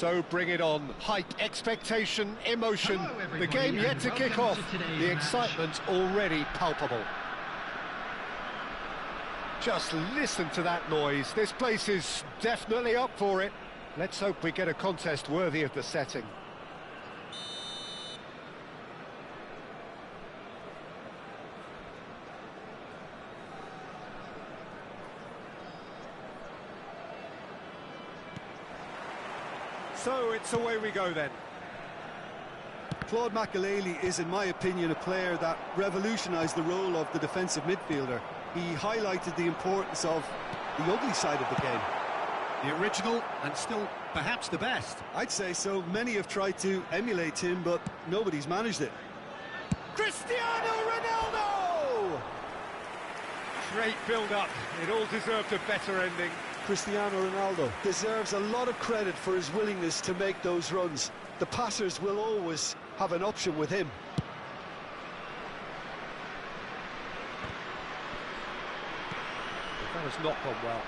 So bring it on. Hype, expectation, emotion. The game yet to kick off. The excitement already palpable. Just listen to that noise. This place is definitely up for it. Let's hope we get a contest worthy of the setting. So it's away we go then. Claude Makelele is, in my opinion, a player that revolutionised the role of the defensive midfielder. He highlighted the importance of the ugly side of the game. The original and still perhaps the best. I'd say so. Many have tried to emulate him, but nobody's managed it. Cristiano Ronaldo! Great build-up. It all deserved a better ending. Cristiano Ronaldo deserves a lot of credit for his willingness to make those runs. The passers will always have an option with him. That has not gone well.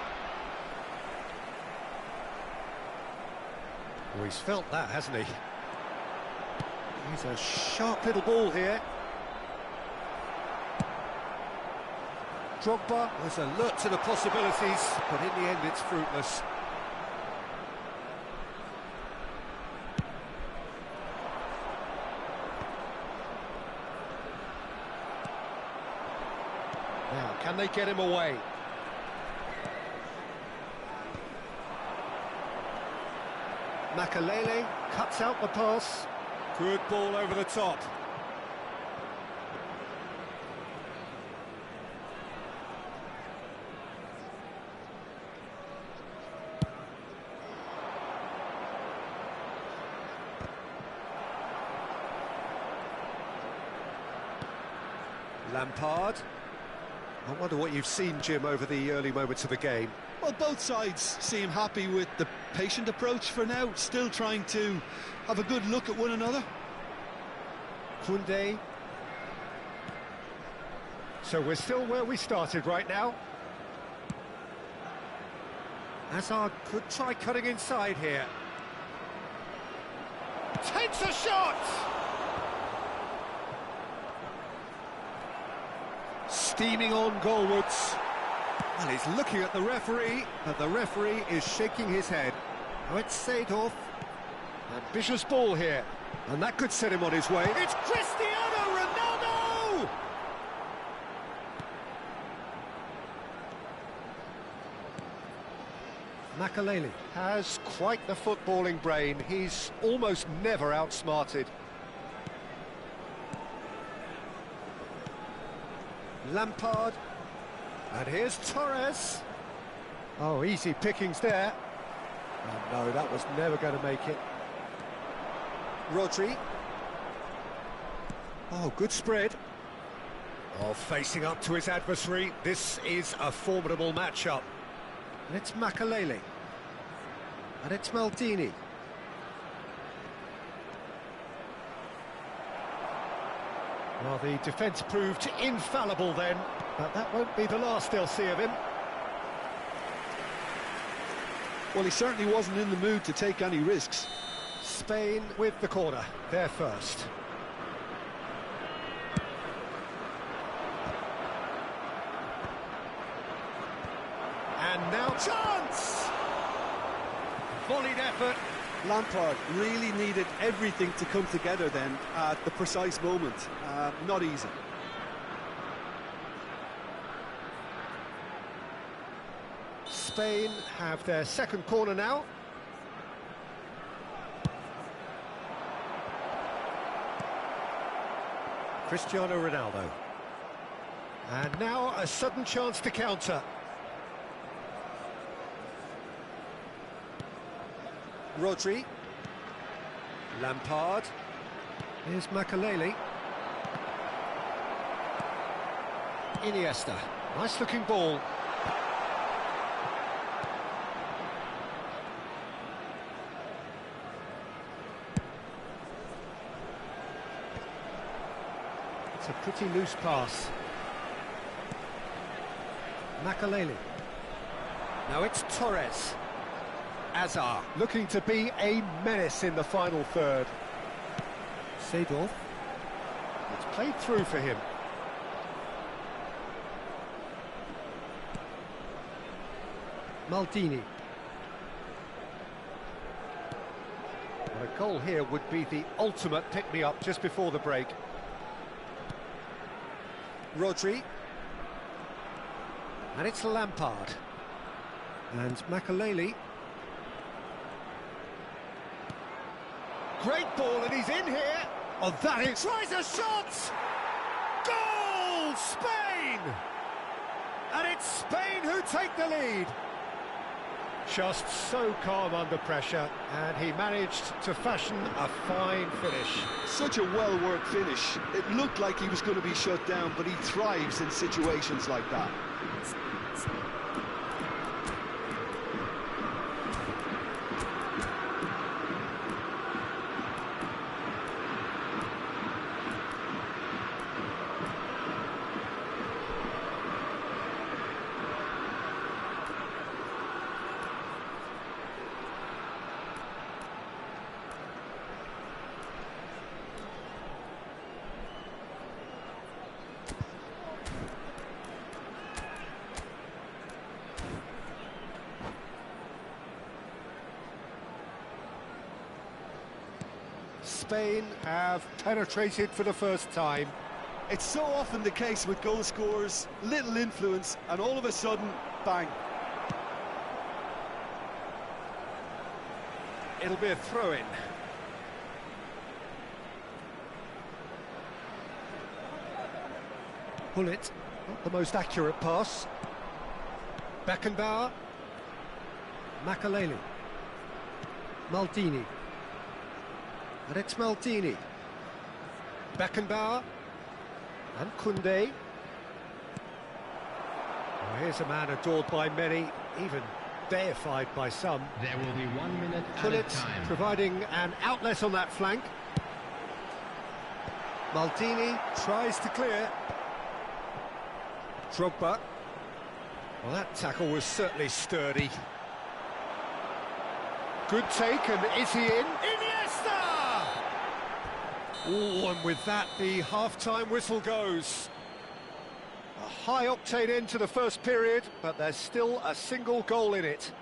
Oh, he's felt that, hasn't he? He's a sharp little ball here. Drogba was alert to the possibilities, but in the end it's fruitless. Now, can they get him away? Makelele cuts out the pass. Good ball over the top. Lampard. I wonder what you've seen, Jim, over the early moments of the game. Well, both sides seem happy with the patient approach for now, still trying to have a good look at one another. Koundé. So we're still where we started right now. Hazard could try cutting inside here. Takes a shot! Steaming on goalwards. Well, he's looking at the referee, but the referee is shaking his head. Now it's Seedorf. Ambitious ball here, and that could set him on his way. It's Cristiano Ronaldo! Makelele has quite the footballing brain. He's almost never outsmarted. Lampard, and here's Torres. Oh, easy pickings there. Oh, no, that was never going to make it. Rodri. Oh, good spread. Oh, facing up to his adversary. This is a formidable matchup. And it's Makelele. And it's Maldini. Well, the defence proved infallible then, but that won't be the last they'll see of him. Well, he certainly wasn't in the mood to take any risks. Spain with the corner, they're first. And now chance! Volleyed effort. Lampard really needed everything to come together then at the precise moment. Not easy. Spain have their second corner now. Cristiano Ronaldo. And now a sudden chance to counter. Rodri. Lampard. Here's Makelele. Iniesta. Nice looking ball. It's a pretty loose pass. Makelele. Now it's Torres. Azar, looking to be a menace in the final third. Seedorf. It's played through for him. Maldini. Well, a goal here would be the ultimate pick-me-up just before the break. Rodri. And it's Lampard. And Makaleli. Great ball, and he's in here. Oh, that is... Tries a shot! Goal! Spain! And it's Spain who take the lead. Just so calm under pressure, and he managed to fashion a fine finish. Such a well-worked finish. It looked like he was going to be shut down, but he thrives in situations like that. Spain have penetrated for the first time. It's so often the case with goal scorers, little influence, and all of a sudden, bang. It'll be a throw-in. Hullet, not the most accurate pass. Beckenbauer. Makaleli. Maldini. And it's Maldini. Beckenbauer. And Koundé. Oh, here's a man adored by many, even deified by some. There will be 1 minute at Hullet a time. providing an outlet on that flank. Maldini tries to clear. Drogba. Well, that tackle was certainly sturdy. Good take, and is he in? Iniesta! Oh, and with that, the half-time whistle goes. A high-octane end to the first period, but there's still a single goal in it.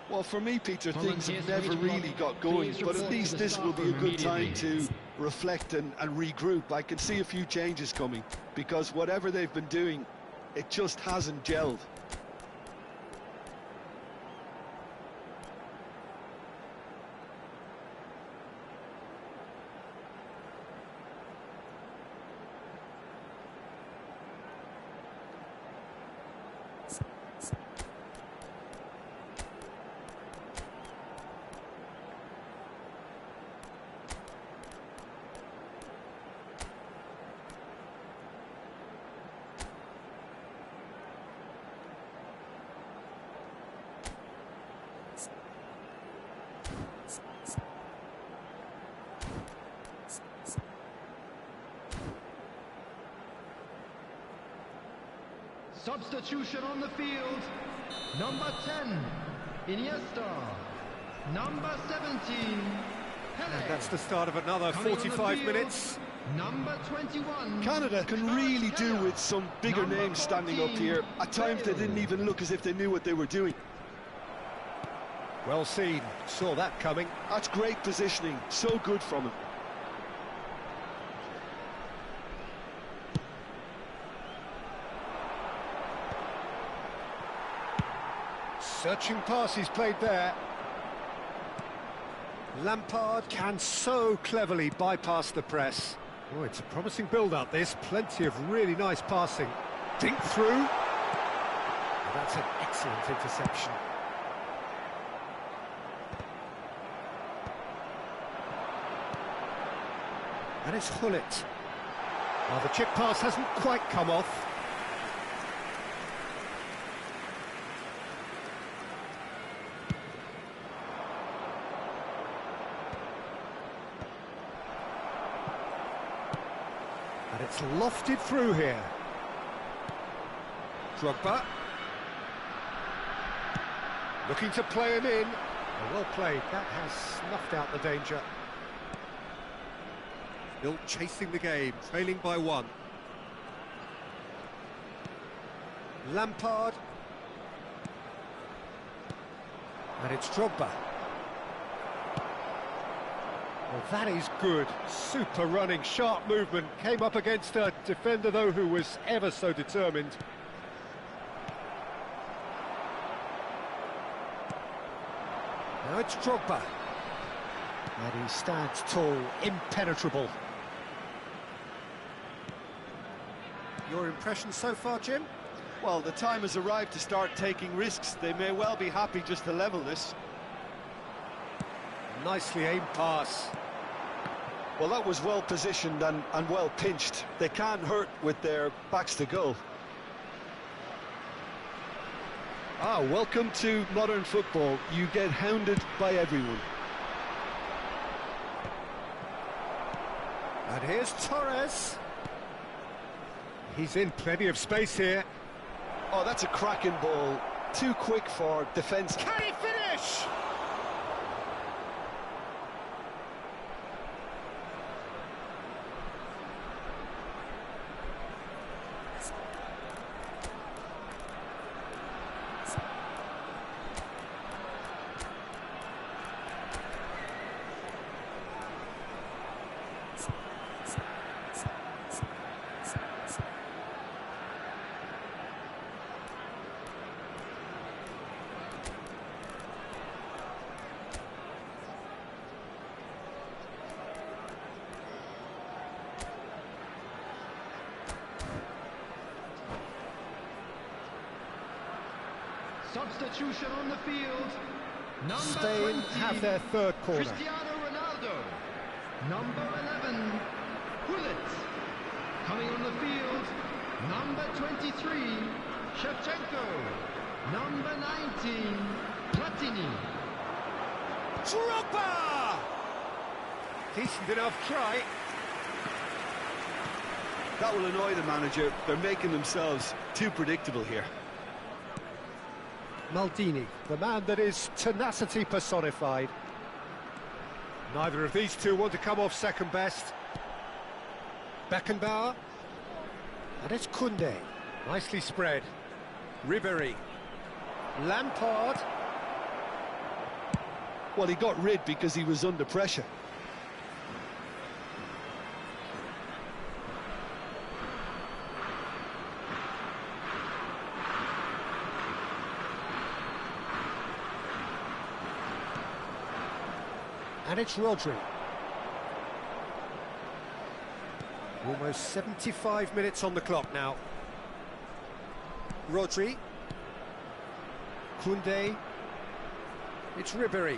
Well, for me, Peter, things have never really got going, but at least this will be a good time to reflect and regroup. I can see a few changes coming, because whatever they've been doing, it just hasn't gelled. Substitution on the field. Number 10, Iniesta. Number 17, Pele. And that's the start of another 45 minutes. Number 21. Canada can really do with some bigger names standing up here. At times they didn't even look as if they knew what they were doing. Well seen, saw that coming. That's great positioning, so good from him. Searching pass he's played there. Lampard can so cleverly bypass the press. Oh, it's a promising build-up, this. Plenty of really nice passing. Dink through. And that's an excellent interception. And it's Hullet. Well, the chip pass hasn't quite come off. And it's lofted through here. Drogba. Looking to play him in. Well played, that has snuffed out the danger. Still chasing the game, trailing by 1. Lampard. And it's Drogba. Well, that is good. Super running, sharp movement. Came up against a defender, though, who was ever so determined. Now it's Drogba. And he stands tall, impenetrable. Your impression so far, Jim? Well, the time has arrived to start taking risks. They may well be happy just to level this. Nicely aimed pass. Well, that was well positioned and well pinched. They can't hurt with their backs to goal. Ah, welcome to modern football. You get hounded by everyone. And here's Torres. He's in plenty of space here. Oh, that's a cracking ball. Too quick for defence. Can he finish? Substitution on the field. Number Spain 20, have their third corner. Cristiano Ronaldo. Number 11, Gullit. Coming on the field, number 23, Shevchenko. Number 19, Platini. Drogba! Decent enough try. That will annoy the manager. They're making themselves too predictable here. Maldini, the man that is tenacity personified. Neither of these two want to come off second best. Beckenbauer. And it's Koundé. Nicely spread. Ribéry. Lampard. Well, he got rid because he was under pressure. And it's Rodri. Almost 75 minutes on the clock now. Rodri. Koundé. It's Ribéry.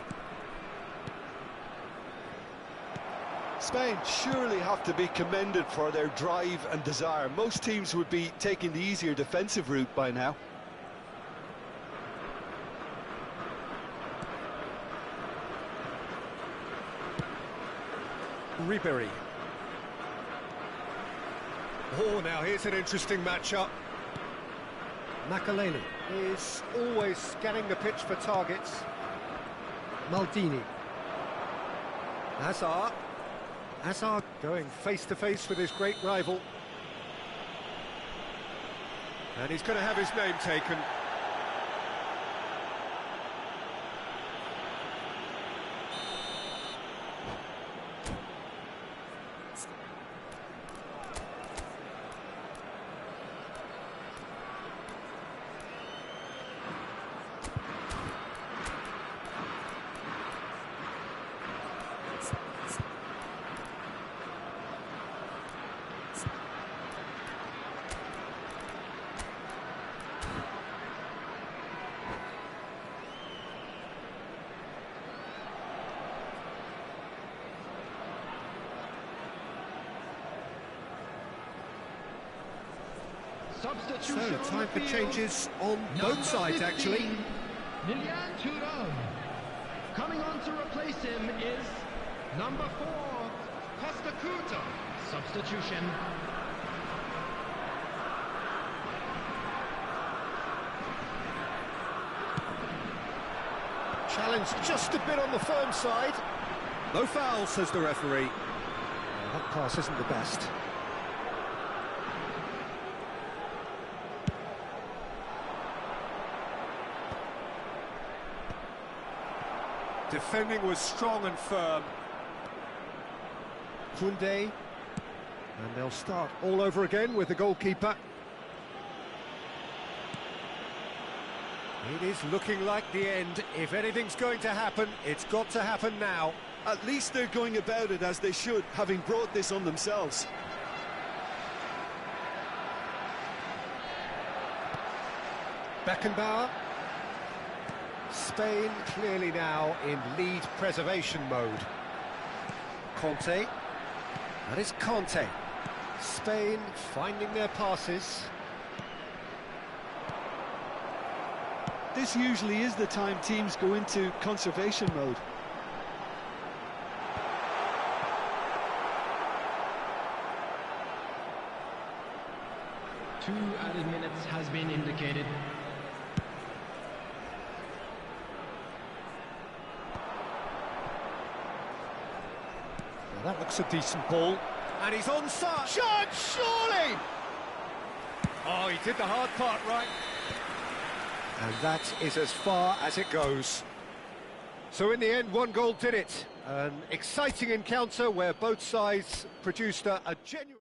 Spain surely have to be commended for their drive and desire. Most teams would be taking the easier defensive route by now. Ribéry. Oh, now here's an interesting matchup. Makaleli is always scanning the pitch for targets. Maldini. Hazard. Hazard going face-to-face with his great rival. And he's going to have his name taken. So, time for changes on both sides, actually. Lilian Thuram. Coming on to replace him is number 4, Costa Curta. Substitution. Challenge just a bit on the firm side. No foul, says the referee. That pass isn't the best. Defending was strong and firm. Koundé. And they'll start all over again with the goalkeeper. It is looking like the end. If anything's going to happen, it's got to happen now. At least they're going about it as they should, having brought this on themselves. Beckenbauer. Spain clearly now in lead preservation mode. Conte. That is Conte. Spain finding their passes. This usually is the time teams go into conservation mode. Two added minutes has been indicated. Now that looks a decent ball. And he's onside. Shot, surely! Oh, he did the hard part right. And that is as far as it goes. So in the end, one goal did it. An exciting encounter where both sides produced a genuine...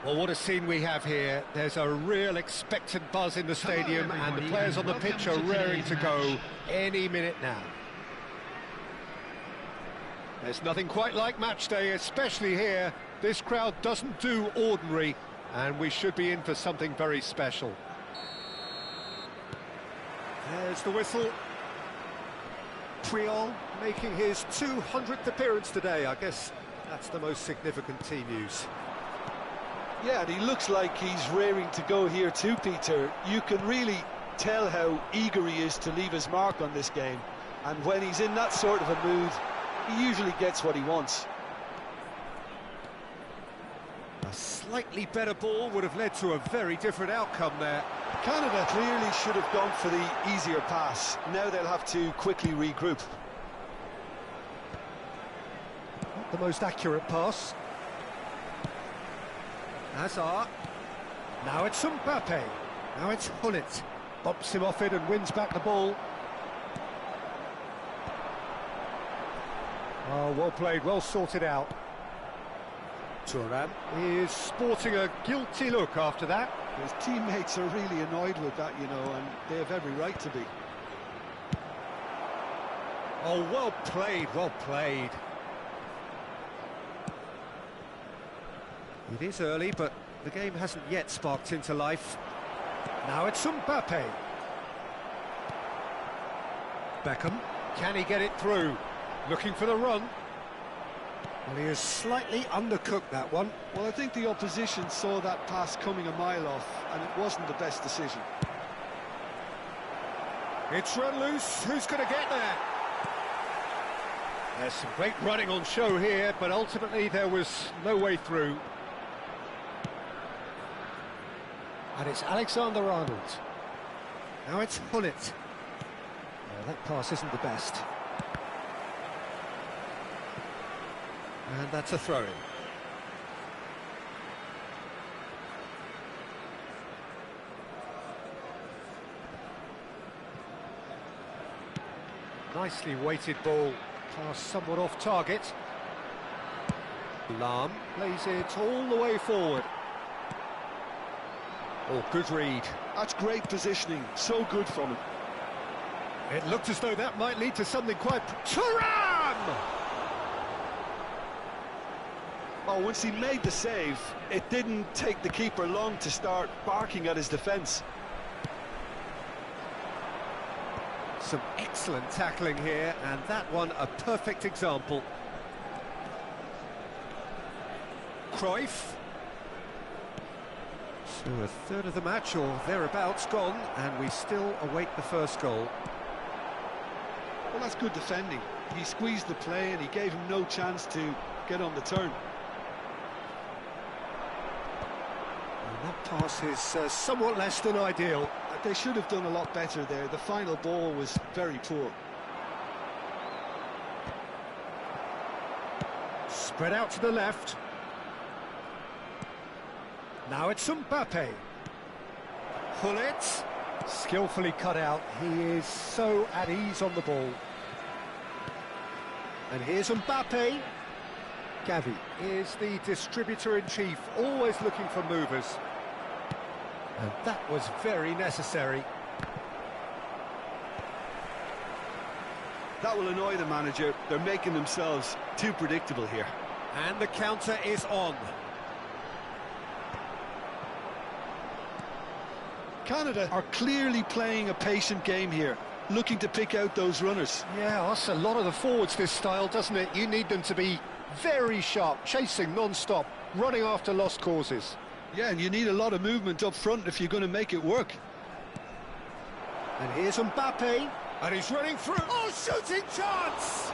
Well, what a scene we have here. There's a real expectant buzz in the stadium, and the players on the pitch are raring to go any minute now. There's nothing quite like match day, especially here. This crowd doesn't do ordinary, and we should be in for something very special. There's the whistle. Puyol making his 200th appearance today. I guess that's the most significant team news. Yeah, and he looks like he's raring to go here too, Peter. You can really tell how eager he is to leave his mark on this game. And when he's in that sort of a mood, he usually gets what he wants. A slightly better ball would have led to a very different outcome there. Canada clearly should have gone for the easier pass. Now they'll have to quickly regroup. Not the most accurate pass. Hazard. Now it's Mbappe. Now it's Hullet. Bumps him off it and wins back the ball. Oh, well played, well sorted out. Thuram is sporting a guilty look after that. His teammates are really annoyed with that, you know, and they have every right to be. Oh, well played, well played. It is early, but the game hasn't yet sparked into life. Now it's Mbappe. Beckham. Can he get it through? Looking for the run. Well, he has slightly undercooked that one. Well, I think the opposition saw that pass coming a mile off, and it wasn't the best decision. It's run loose. Who's going to get there? There's some great running on show here, but ultimately there was no way through. And it's Alexander-Arnold. Now it's Hullet. Well, that pass isn't the best. And that's a throw-in. Nicely weighted ball. Pass somewhat off target. Lahm plays it all the way forward. Oh, good read. That's great positioning. So good from him. It looked as though that might lead to something quite... Thuram! Oh, once he made the save, it didn't take the keeper long to start barking at his defence. Some excellent tackling here, and that one a perfect example. Cruyff. So a third of the match, or thereabouts, gone, and we still await the first goal. Well, that's good defending. He squeezed the play and he gave him no chance to get on the turn. And that pass is somewhat less than ideal. They should have done a lot better there. The final ball was very poor. Spread out to the left. Now it's Mbappe. Hullet. Skillfully cut out. He is so at ease on the ball. And here's Mbappe. Gavi is the distributor-in-chief, always looking for movers. And that was very necessary. That will annoy the manager. They're making themselves too predictable here. And the counter is on. Canada are clearly playing a patient game here, looking to pick out those runners. Yeah, that's a lot of the forwards, this style, doesn't it? You need them to be very sharp, chasing non-stop, running after lost causes. Yeah, and you need a lot of movement up front if you're going to make it work. And here's Mbappe, and he's running through. Oh, shooting chance!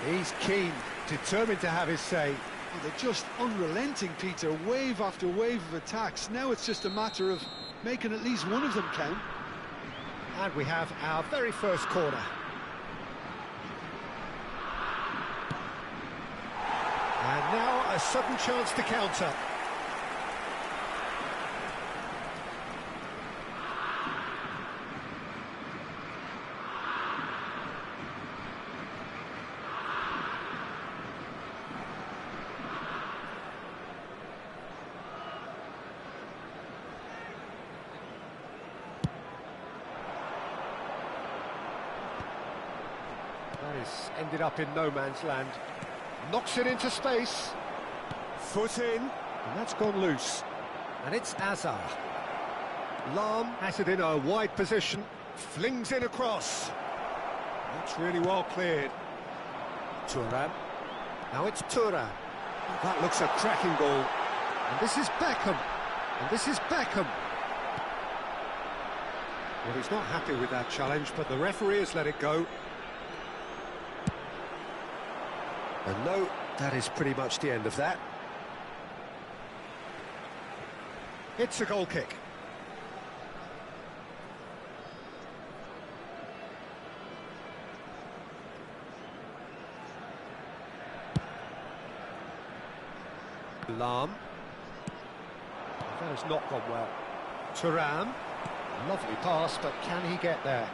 He's keen, determined to have his say. Oh, they're just unrelenting, Peter, wave after wave of attacks. Now it's just a matter of making at least one of them count. And we have our very first corner. And now a sudden chance to counter. That is ended up in no man's land. Knocks it into space. Foot in, and that's gone loose. And it's Azar. Lam has it in a wide position, flings in across. That's really well cleared. Thuram. Now it's Thuram. That looks a cracking ball. And this is Beckham. And this is Beckham. Well, he's not happy with that challenge, but the referee has let it go. And no, that is pretty much the end of that. It's a goal kick. Lam. That has not gone well. Thuram. Lovely pass, but can he get there?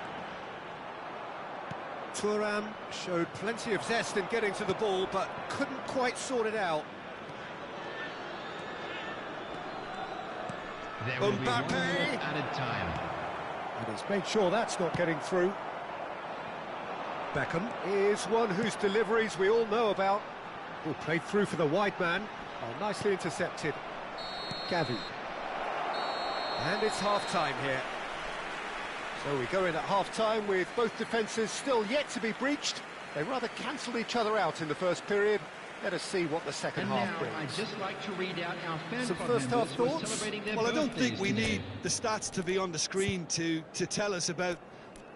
Thuram showed plenty of zest in getting to the ball, but couldn't quite sort it out. There will be one Mbappe. more added time. And he's made sure that's not getting through. Beckham is one whose deliveries we all know about. Who played through for the wide man. Oh, nicely intercepted. Gavi. And it's half-time here. So we go in at half-time with both defences still yet to be breached. They rather cancelled each other out in the first period. Let us see what the second And half now brings. I'd just like to read out our fan Some club first half members who are thoughts? celebrating their Well, I don't think birthdays we today. need the stats to be on the screen to tell us about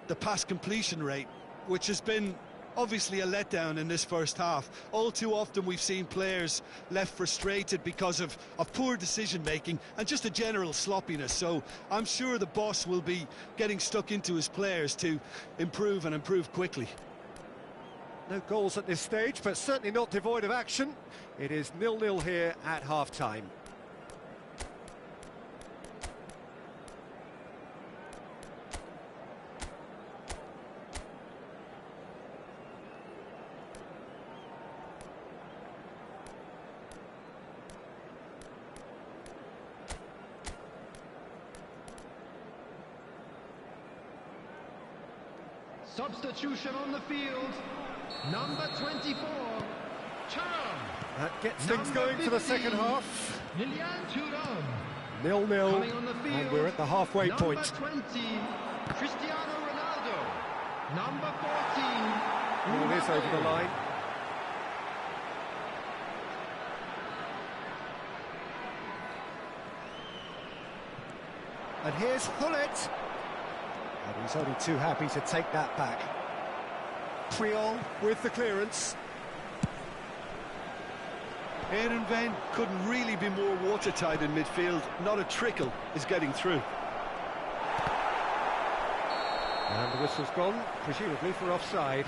the pass completion rate, which has been obviously a letdown in this first half. All too often we've seen players left frustrated because of poor decision-making and just a general sloppiness. So I'm sure the boss will be getting stuck into his players to improve and improve quickly. No goals at this stage, but certainly not devoid of action. It is 0-0 here at half-time. Substitution on the field. Number 24, Thuram. That gets things going for the second half. Lilian Thuram. 0-0, Coming on the field. and we're at the halfway point. Number 20, Cristiano Ronaldo. Number 14, Ball is over the line. And here's Hullet. And he's only too happy to take that back. Priol with the clearance. Aaron Van couldn't really be more watertight in midfield. Not a trickle is getting through. And the whistle's gone, presumably for offside.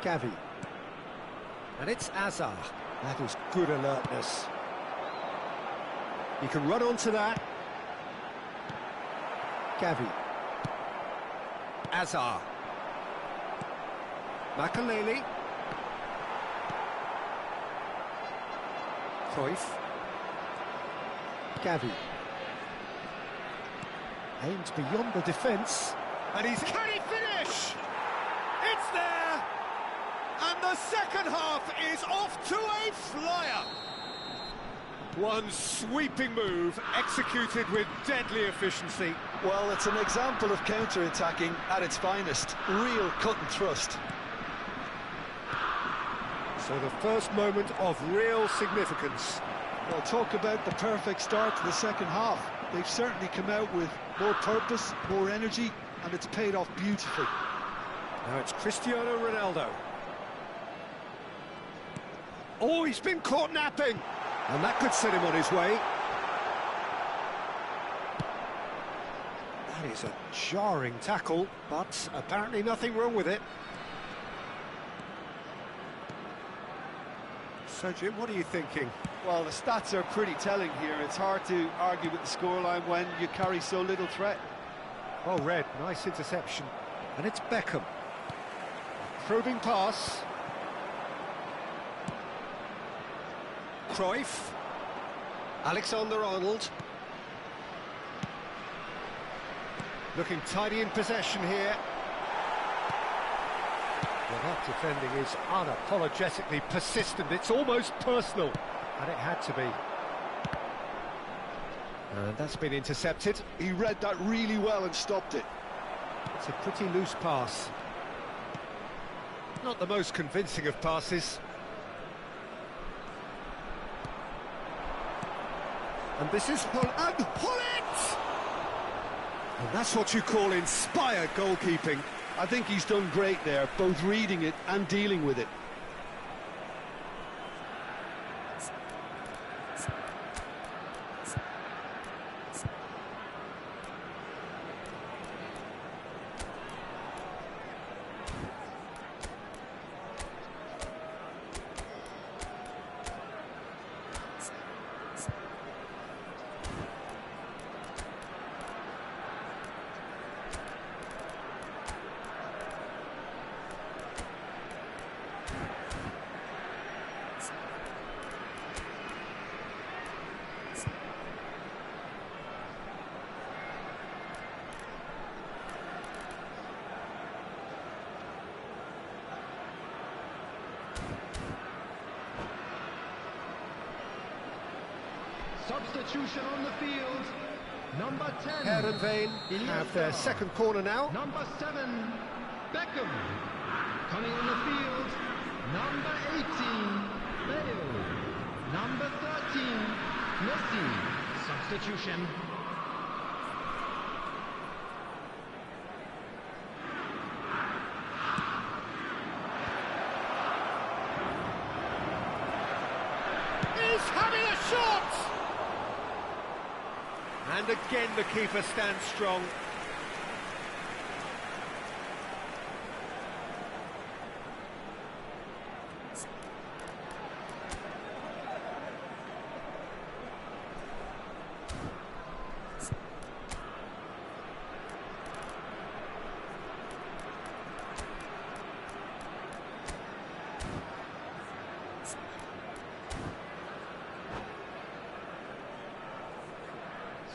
Gavi. And it's Azar. That is good alertness. You can run onto that. Gavi. Azar. Makaleli. Cruyff. Gavi. Aims beyond the defence. And he's... Can he finish? It's there! And the second half is off to a flyer. One sweeping move executed with deadly efficiency. Well, it's an example of counter-attacking at its finest. Real cut and thrust. So the first moment of real significance. Well, talk about the perfect start to the second half. They've certainly come out with more purpose, more energy, and it's paid off beautifully. Now it's Cristiano Ronaldo. Oh, he's been caught napping! And that could set him on his way. That is a jarring tackle, but apparently nothing wrong with it. So, Jim, what are you thinking? Well, the stats are pretty telling here. It's hard to argue with the scoreline when you carry so little threat. Well read, nice interception. And it's Beckham. Probing pass. Cruyff. Alexander-Arnold. Looking tidy in possession here. Well, that defending is unapologetically persistent. It's almost personal. And it had to be. And that's been intercepted. He read that really well and stopped it. It's a pretty loose pass. Not the most convincing of passes. And this is Hullet! And that's what you call inspired goalkeeping. I think he's done great there, both reading it and dealing with it. Substitution on the field. Number 10. Heerenveen have their second corner now. Number 7, Beckham. Coming on the field. Number 18, Bale. Number 13, Messi. Substitution. He's having a shot! And again the keeper stands strong.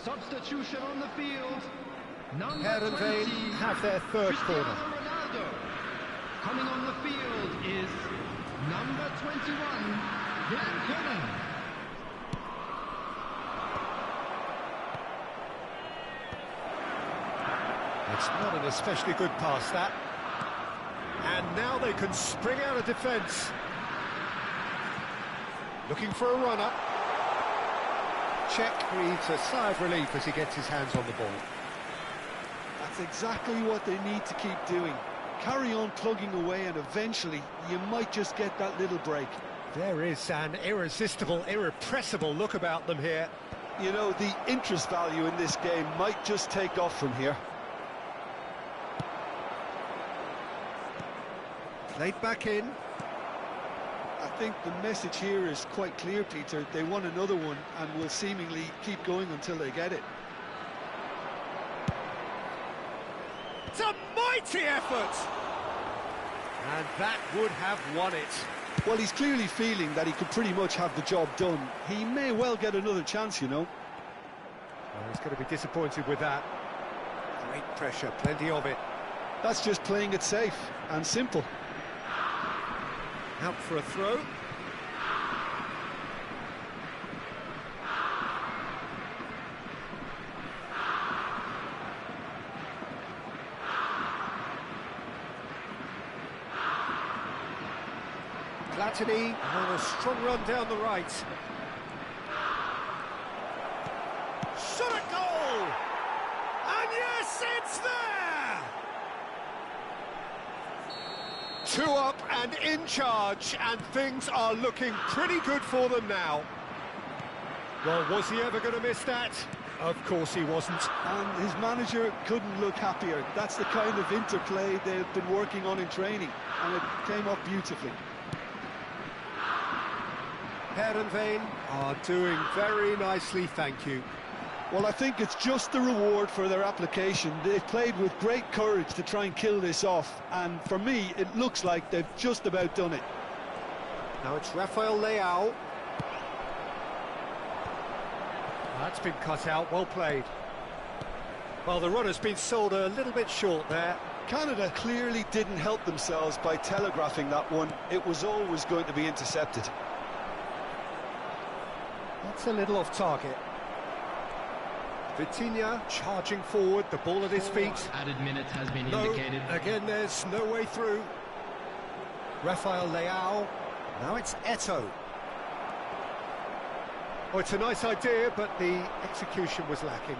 Substitution on the field. Number Heerenveen 20 have their third Cristiano corner. Ronaldo. Coming on the field is number 21, Glenn Cullen. It's not an especially good pass, that. And now they can spring out of defence. Looking for a runner. Czech breathes a sigh of relief as he gets his hands on the ball. That's exactly what they need to keep doing. Carry on plugging away and eventually you might just get that little break. There is an irresistible, irrepressible look about them here. You know, the interest value in this game might just take off from here. Played back in. I think the message here is quite clear, Peter. They want another one and will seemingly keep going until they get it. It's a mighty effort! And that would have won it. Well, he's clearly feeling that he could pretty much have the job done. He may well get another chance, you know. Well, he's going to be disappointed with that. Great pressure, plenty of it. That's just playing it safe and simple. Out for a throw. Platini on a strong run down the right. Shot a goal! And yes, it's there! 2 up and in charge, and things are looking pretty good for them now. Well, was he ever going to miss that? Of course he wasn't. And his manager couldn't look happier. That's the kind of interplay they've been working on in training, and it came up beautifully. Heerenveen are doing very nicely, thank you. Well, I think it's just the reward for their application. They've played with great courage to try and kill this off, and for me, it looks like they've just about done it. Now it's Rafael Leao. That's been cut out, well played. Well, the run has been sold a little bit short there. Canada clearly didn't help themselves by telegraphing that one. It was always going to be intercepted. That's a little off target. Vitinha charging forward, the ball at his feet. Added minutes has been No, indicated. again there's no way through. Rafael Leao. Now it's Eto'o. Oh, it's a nice idea, but the execution was lacking.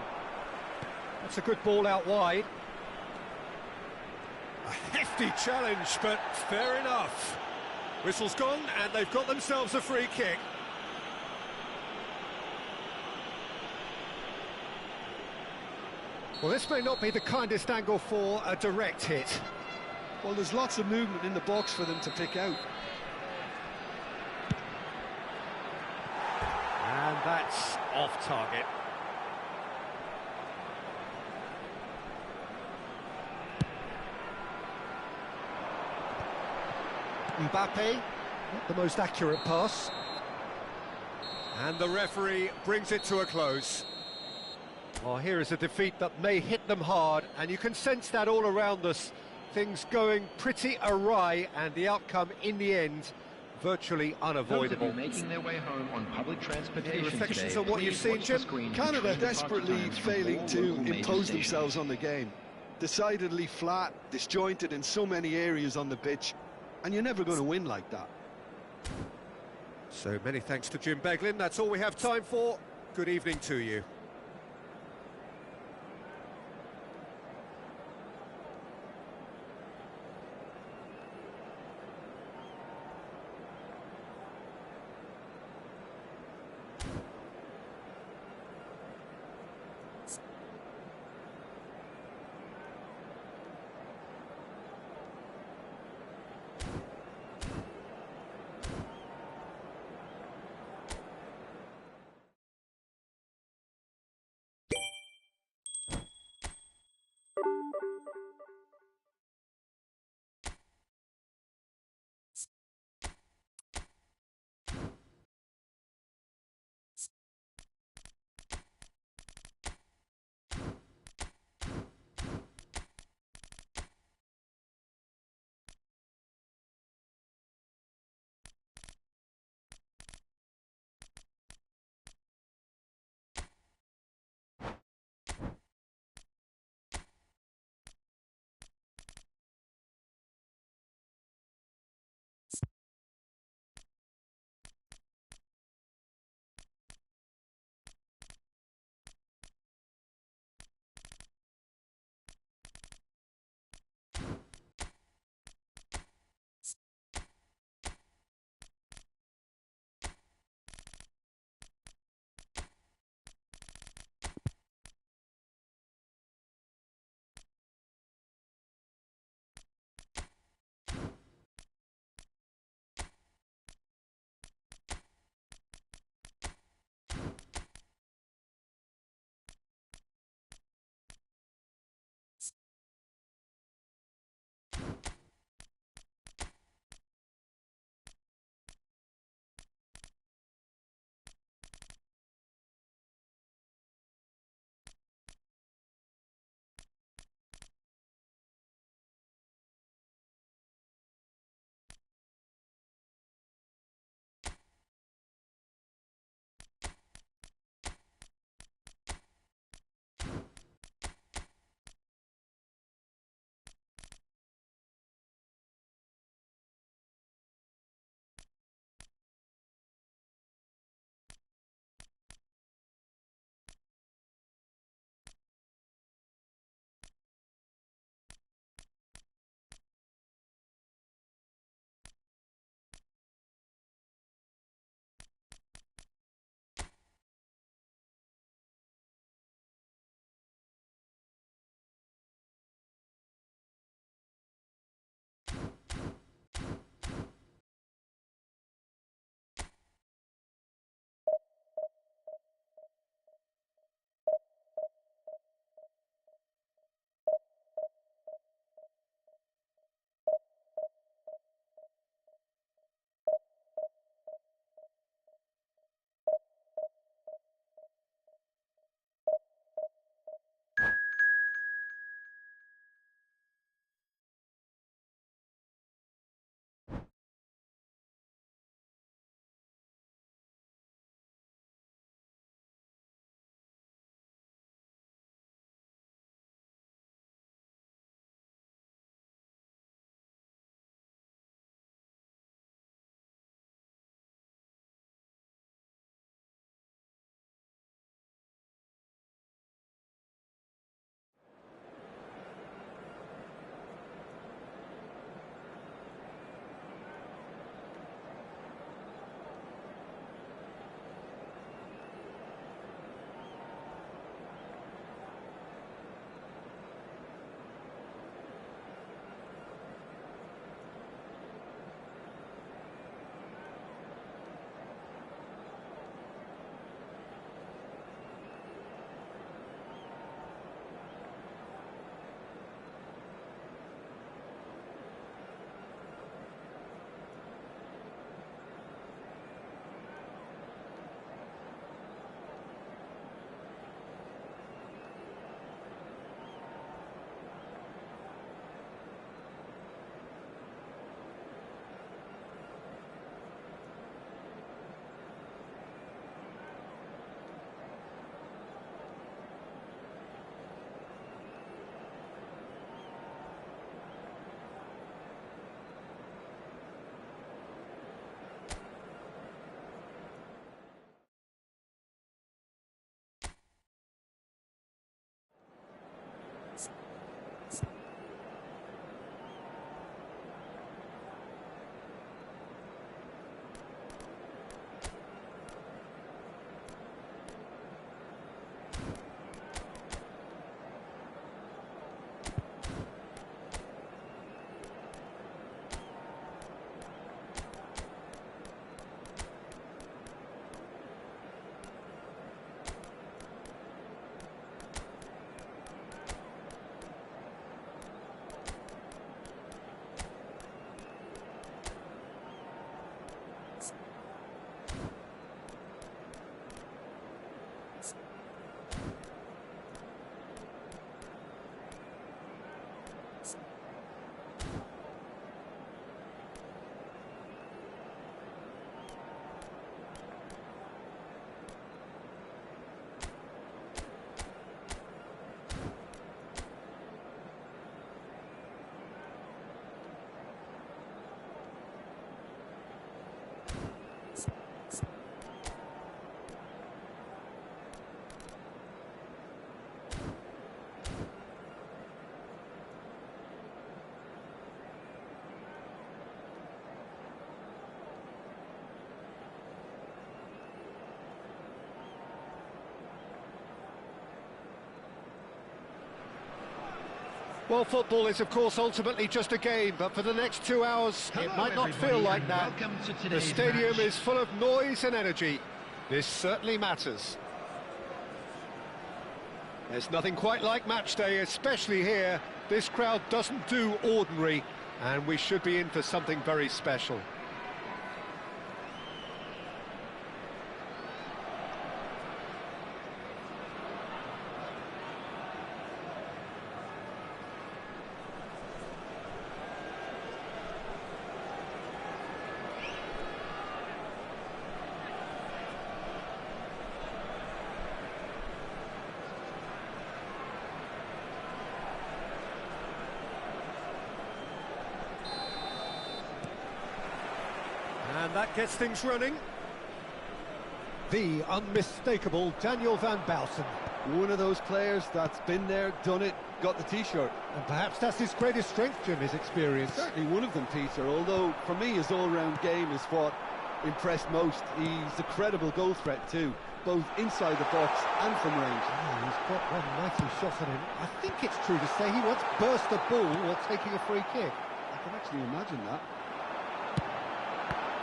That's a good ball out wide. A hefty challenge, but fair enough. Whistle's gone, and they've got themselves a free kick. Well, this may not be the kindest angle for a direct hit. Well, there's lots of movement in the box for them to pick out. And that's off target. Mbappe, not the most accurate pass. And the referee brings it to a close. Well, here is a defeat that may hit them hard, and you can sense that all around us. Things going pretty awry, and the outcome in the end virtually unavoidable. Those of you making their way home on public transportation Any reflections today, on what you've please seen, watch the Jim? screen and Canada train the desperately times from failing all to local major impose stations. themselves on the game. Decidedly flat, disjointed in so many areas on the pitch, and you're never going to win like that. So many thanks to Jim Beglin. That's all we have time for. Good evening to you. Well, football is, of course, ultimately just a game, but for the next 2 hours, it Hello, might not feel everybody, like and that. welcome to The today's stadium match. is full of noise and energy. This certainly matters. There's nothing quite like match day, especially here. This crowd doesn't do ordinary, and we should be in for something very special. And that gets things running. The unmistakable Daniel van Baalsen. One of those players that's been there, done it, got the T-shirt. And perhaps that's his greatest strength, Jim, his experience. Certainly one of them, Peter, although for me his all-round game is what impressed most. He's a credible goal threat too, both inside the box and from range. Oh, he's got one mighty shot on him. I think it's true to say he once burst a ball while taking a free kick. I can actually imagine that.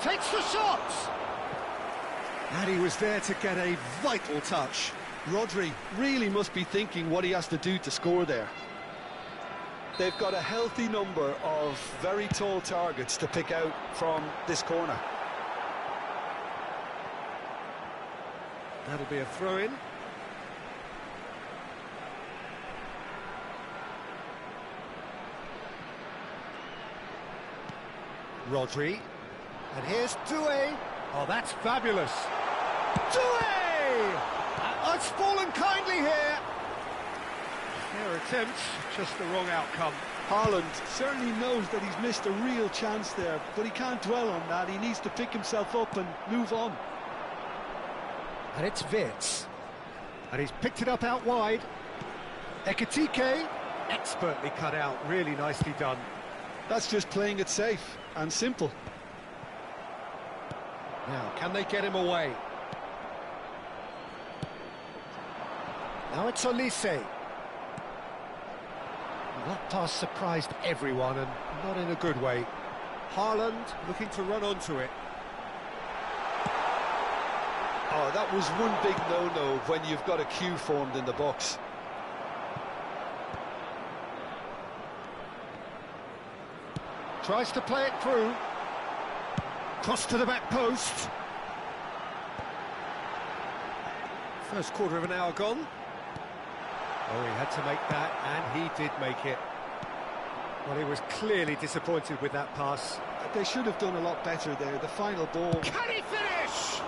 Takes the shot! And he was there to get a vital touch. Rodri really must be thinking what he has to do to score there. They've got a healthy number of very tall targets to pick out from this corner. That'll be a throw-in. Rodri. And here's Doué. Oh, that's fabulous. Doué! It's fallen kindly here. Fair attempt, just the wrong outcome. Haaland certainly knows that he's missed a real chance there, but he can't dwell on that. He needs to pick himself up and move on. And it's Wirtz. And he's picked it up out wide. Ekitike, expertly cut out, really nicely done. That's just playing it safe and simple. Now, can they get him away? Now it's Olise. That pass surprised everyone, and not in a good way. Haaland looking to run onto it. Oh, that was one big no-no when you've got a queue formed in the box. Tries to play it through. Cross to the back post. First quarter of an hour gone. Oh, he had to make that, and he did make it. Well, he was clearly disappointed with that pass. They should have done a lot better there. The final ball. Can he finish?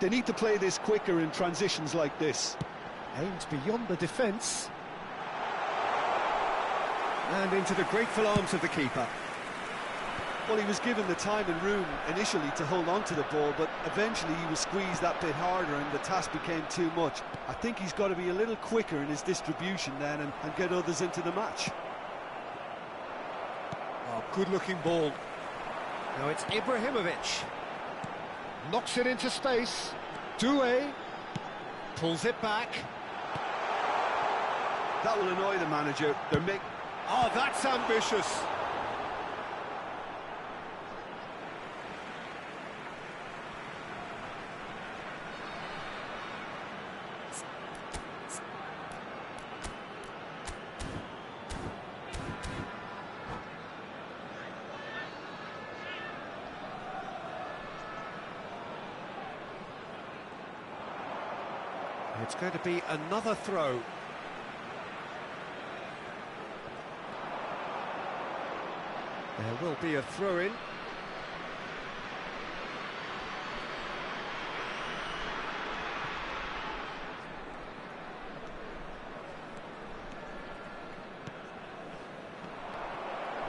They need to play this quicker in transitions like this. Aimed beyond the defence. And into the grateful arms of the keeper. Well, he was given the time and room initially to hold on to the ball, but eventually he was squeezed that bit harder and the task became too much. I think he's got to be a little quicker in his distribution then and get others into the match. Oh, good-looking ball. Now it's Ibrahimovic. Knocks it into space. Doué pulls it back. That will annoy the manager. Oh, that's ambitious. It's going to be another throw. There will be a throw-in.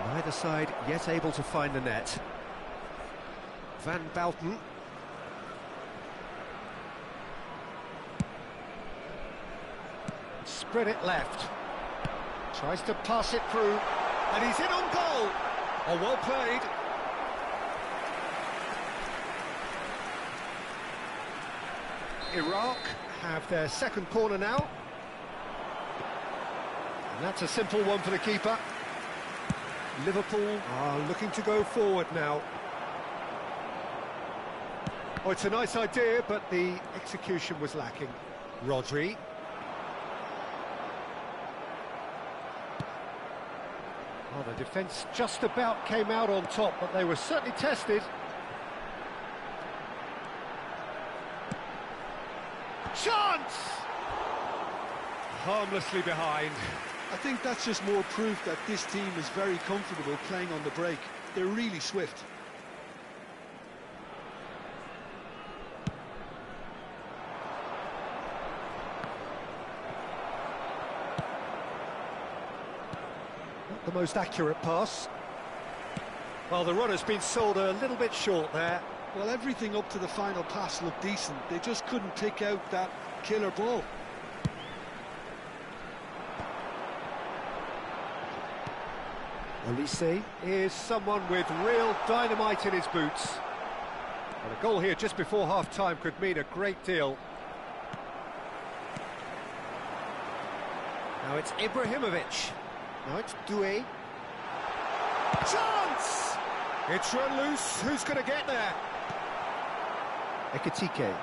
Neither side yet able to find the net. Van Baalsen. Spread it left. Tries to pass it through. And he's in on goal. Oh, well played. Iraq have their second corner now. And that's a simple one for the keeper. Liverpool are looking to go forward now. Oh, it's a nice idea, but the execution was lacking. Rodri. Oh, the defence just about came out on top, but they were certainly tested. Chance! Harmlessly behind. I think that's just more proof that this team is very comfortable playing on the break. They're really swift. Not the most accurate pass. Well, the runner's been sold a little bit short there. Well, everything up to the final pass looked decent. They just couldn't pick out that killer ball. Olise is someone with real dynamite in his boots. And a goal here just before half-time could mean a great deal. Now it's Ibrahimovic. Now it's Doué. Chance! It's run loose. Who's going to get there? Ekitike.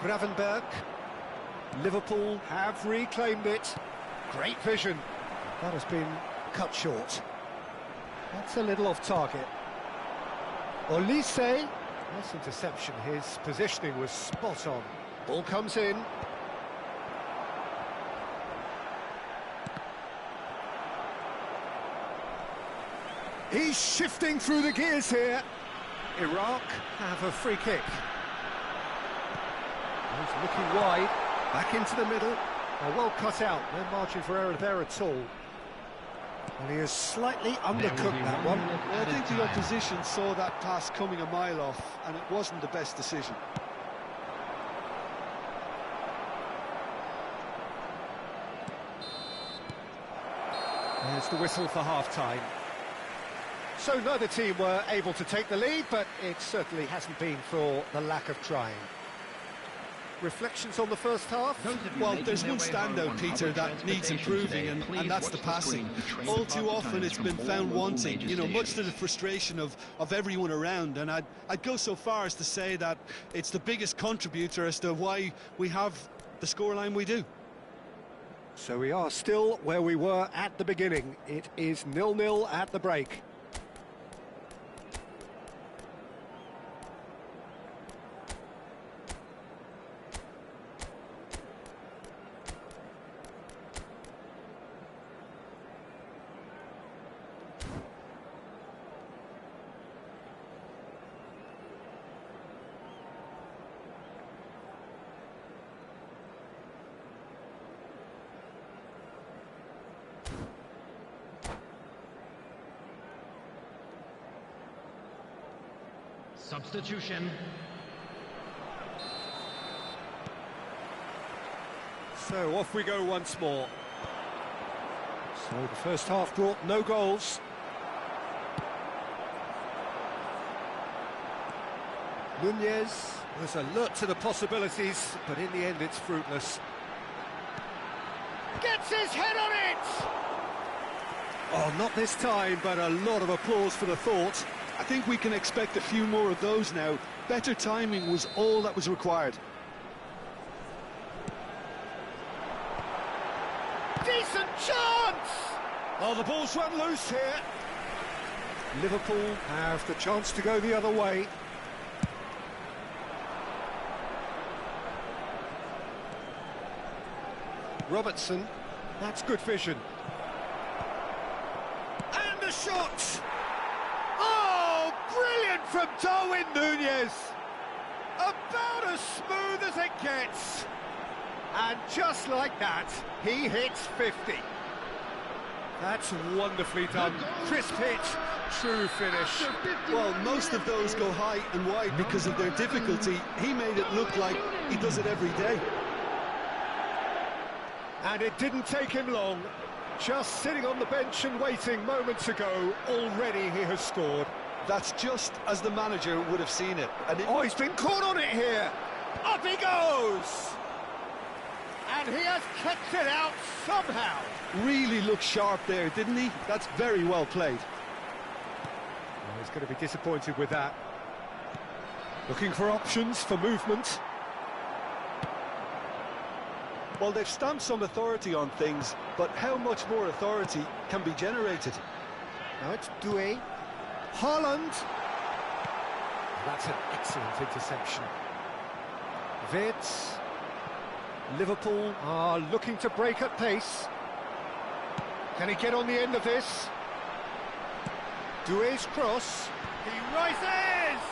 Gravenberg. Liverpool have reclaimed it. Great vision. That has been cut short. That's a little off target. Olise. Nice interception. His positioning was spot on. Ball comes in. He's shifting through the gears here. Iraq have a free kick. He's looking wide. Back into the middle. Well cut out. No margin for error there at all. Well, he has slightly undercooked that one. Well, I think the opposition saw that pass coming a mile off, and it wasn't the best decision. There's the whistle for half-time. So neither team were able to take the lead, but it certainly hasn't been for the lack of trying. Reflections on the first half? Well, there's one standout, Peter, that needs improving, and that's the passing. All too often it's been found wanting, you know, much to the frustration of everyone around, and I'd go so far as to say that it's the biggest contributor as to why we have the scoreline we do. So we are still where we were at the beginning. It is 0-0 at the break. Substitution. So off we go once more. So the first half brought no goals. Nunez was alert to the possibilities, but in the end it's fruitless. Gets his head on it! Oh, not this time, but a lot of applause for the thought. I think we can expect a few more of those now. Better timing was all that was required. Decent chance! Oh, the ball's run loose here. Liverpool have the chance to go the other way. Robertson, that's good vision. And a shot! Oh, brilliant from Darwin Nunez! About as smooth as it gets. And just like that, he hits 50. That's wonderfully done. Crisp hit, true finish. Well, most of those go high and wide because of their difficulty. He made it look like he does it every day. And it didn't take him long. Just sitting on the bench and waiting moments ago, already he has scored. That's just as the manager would have seen it. And Oh, he's been caught on it here. Up he goes! And he has kept it out somehow. Really looked sharp there, didn't he? That's very well played. Well, he's going to be disappointed with that. Looking for options for movement. Well, they've stamped some authority on things, but how much more authority can be generated? Now it's Doué. Haaland. That's an excellent interception. Wirtz. Liverpool are looking to break at pace. Can he get on the end of this? Doué's cross. He rises!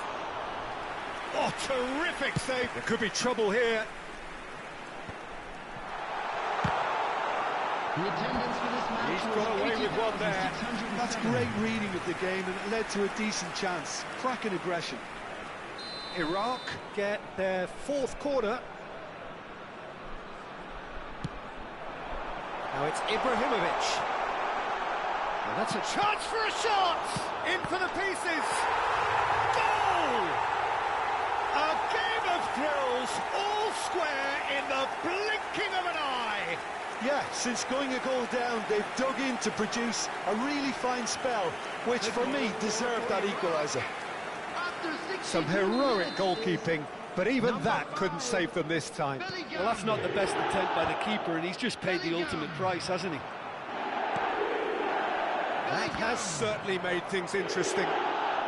Oh, terrific save. There could be trouble here. The attendance for this match. He's got away with one there. That's great reading of the game, and it led to a decent chance. Cracking aggression. Iraq get their fourth corner. Now it's Ibrahimovic. And that's a chance for a shot! In for the pieces! Goal! A game of thrills, all square in the blinking of an eye! Yeah, since going a goal down, they've dug in to produce a really fine spell, which for me deserved that equaliser. Some heroic goalkeeping, but even that couldn't save them this time. Well, that's not the best attempt by the keeper, and he's just paid the ultimate price, hasn't he? That has certainly made things interesting.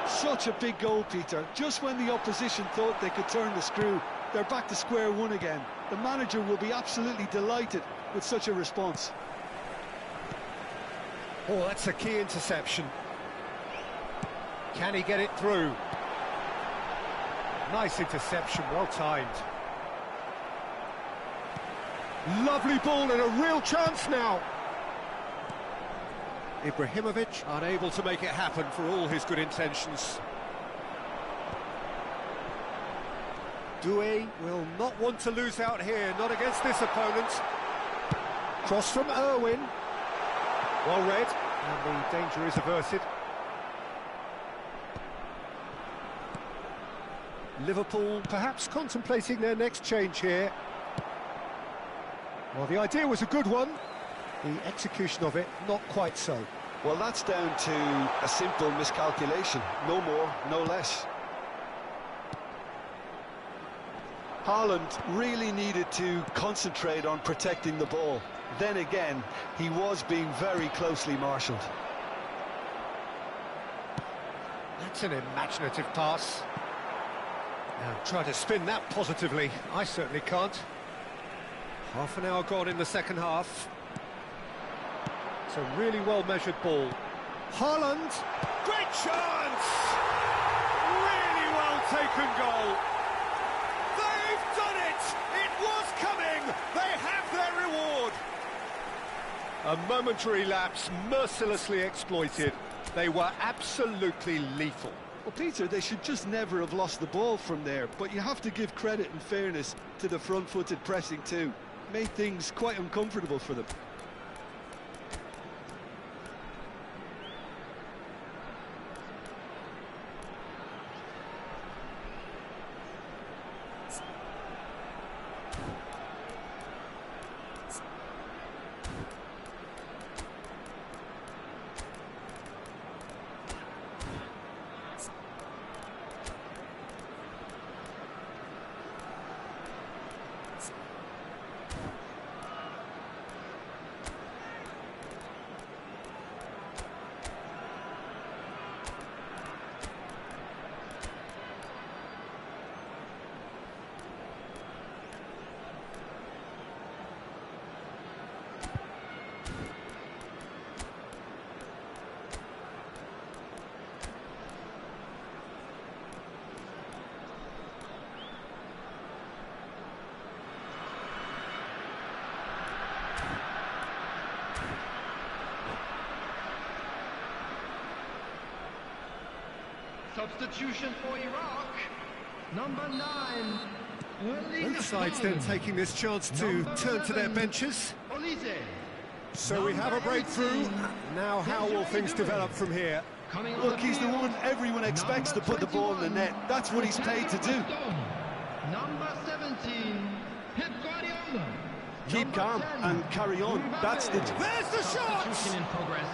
Such a big goal, Peter. Just when the opposition thought they could turn the screw, they're back to square one again. The manager will be absolutely delighted with such a response. Oh, that's a key interception. Can he get it through? Nice interception, well timed. Lovely ball and a real chance now. Ibrahimovic unable to make it happen for all his good intentions. Doué will not want to lose out here, not against this opponent. Cross from Irwin. Well read, and the danger is averted. Liverpool perhaps contemplating their next change here. Well, the idea was a good one. The execution of it, not quite so. Well, that's down to a simple miscalculation. No more, no less. Haaland really needed to concentrate on protecting the ball. Then again, he was being very closely marshalled. That's an imaginative pass. Now try to spin that positively. I certainly can't. Half an hour gone in the second half. It's a really well-measured ball. Haaland! Great chance! Really well-taken goal. They've done it! It was coming! They have their reward! A momentary lapse mercilessly exploited. They were absolutely lethal. Well, Peter, they should just never have lost the ball from there, but you have to give credit and fairness to the front-footed pressing too. Made things quite uncomfortable for them. Substitution for Iraq, number 9. Both sides then taking this chance to turn to their benches. So we have a breakthrough. Now how will things develop from here? Look, he's the one everyone expects to put the ball in the net. That's what he's paid to do. Number 17, Pep Guardiola. keep calm and carry on. That's the... There's the shot! Substitution in progress.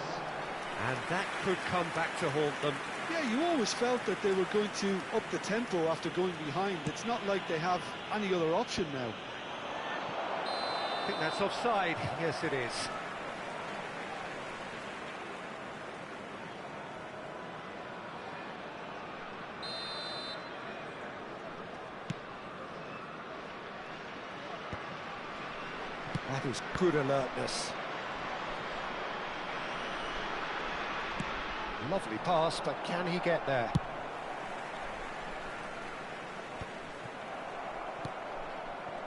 And that could come back to haunt them. Yeah, you always felt that they were going to up the tempo after going behind. It's not like they have any other option now. I think that's offside. Yes, it is. That is good alertness. Lovely pass, but can he get there?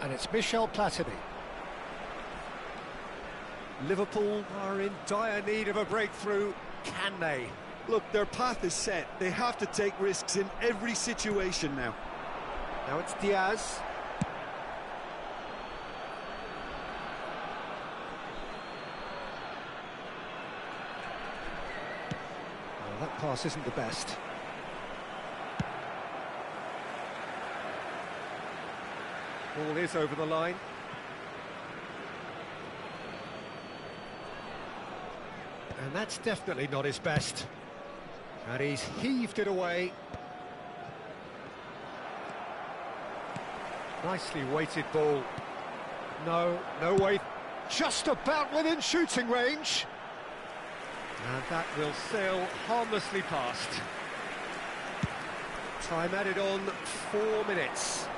And it's Michel Platini. Liverpool are in dire need of a breakthrough. Can they? Look, their path is set. They have to take risks in every situation now. Now it's Diaz. Well, that pass isn't the best. Ball is over the line. And that's definitely not his best. And he's heaved it away. Nicely weighted ball. No way. Just about within shooting range. And that will sail harmlessly past. Time added on 4 minutes.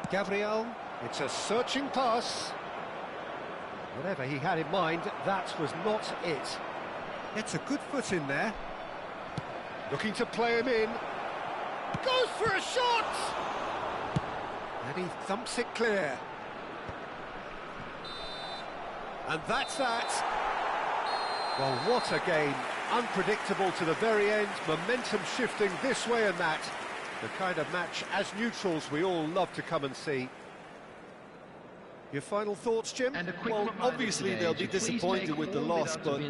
Gabriel, it's a searching pass. Whatever he had in mind, that was not it. It's a good foot in there. Looking to play him in. Goes for a shot! And he thumps it clear. And that's that. Well, what a game. Unpredictable to the very end. Momentum shifting this way and that. The kind of match, as neutrals, we all love to come and see. Your final thoughts, Jim? Well, obviously they'll be disappointed with the loss, but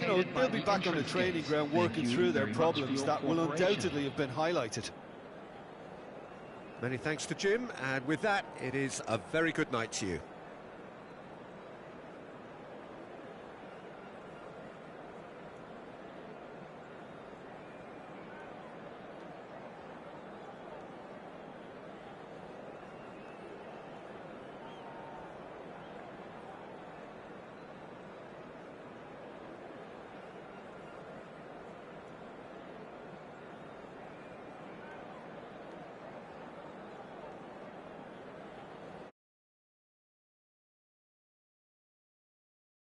they'll be back on the training ground working through their problems that will undoubtedly have been highlighted. Many thanks to Jim, and with that, it is a very good night to you.